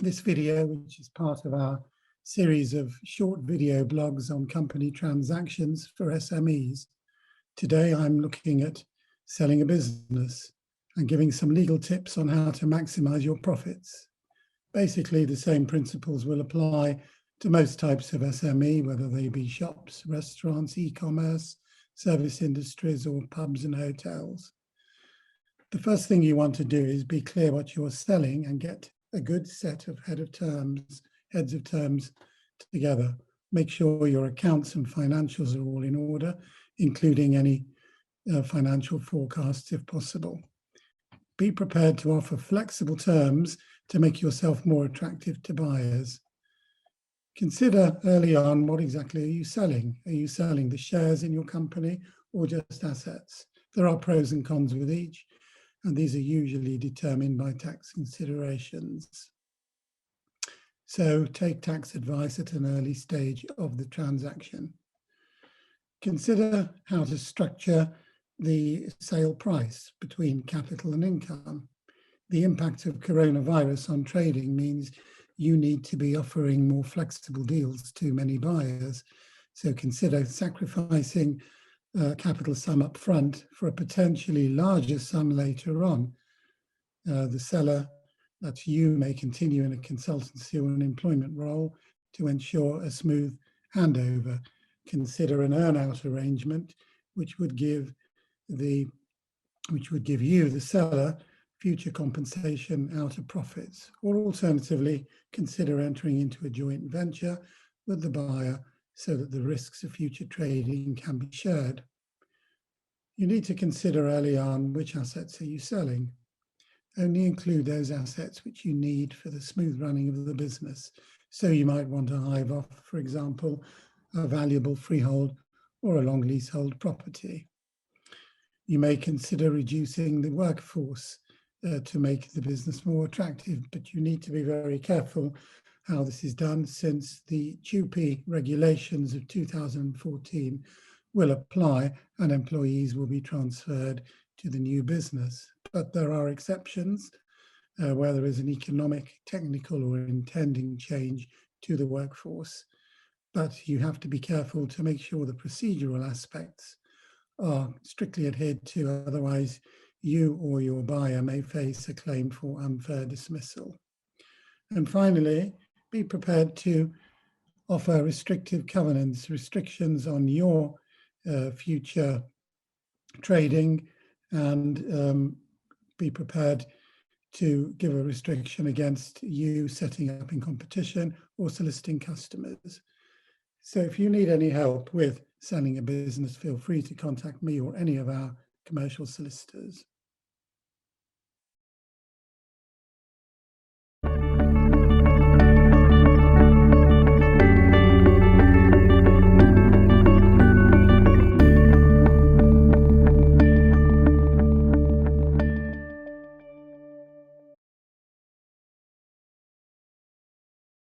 this video, which is part of our series of short video blogs on company transactions for SMEs. Today, I'm looking at selling a business and giving some legal tips on how to maximize your profits. Basically, the same principles will apply to most types of SME, whether they be shops, restaurants, e-commerce, service industries, or pubs and hotels. The first thing you want to do is be clear what you're selling and get a good set of heads of terms together. Make sure your accounts and financials are all in order, including any financial forecasts if possible. Be prepared to offer flexible terms to make yourself more attractive to buyers. Consider early on, what exactly are you selling? Are you selling the shares in your company or just assets? There are pros and cons with each, and these are usually determined by tax considerations. So take tax advice at an early stage of the transaction. Consider how to structure the sale price between capital and income. The impact of coronavirus on trading means you need to be offering more flexible deals to many buyers. So consider sacrificing capital sum up front for a potentially larger sum later on. The seller, that's you, may continue in a consultancy or an employment role to ensure a smooth handover. Consider an earn-out arrangement, which would give you, the seller, future compensation out of profits. Or alternatively, consider entering into a joint venture with the buyer so that the risks of future trading can be shared. You need to consider early on which assets are you selling. Only include those assets which you need for the smooth running of the business. So you might want to hive off, for example, a valuable freehold or a long leasehold property. You may consider reducing the workforce to make the business more attractive, but you need to be very careful how this is done, since the TUPE regulations of 2014 will apply and employees will be transferred to the new business. But there are exceptions where there is an economic, technical, or intending change to the workforce. But you have to be careful to make sure the procedural aspects are strictly adhered to, otherwise you or your buyer may face a claim for unfair dismissal. And finally, be prepared to offer restrictive covenants, restrictions on your future trading, and be prepared to give a restriction against you setting up in competition or soliciting customers. So if you need any help with selling a business, feel free to contact me or any of our commercial solicitors.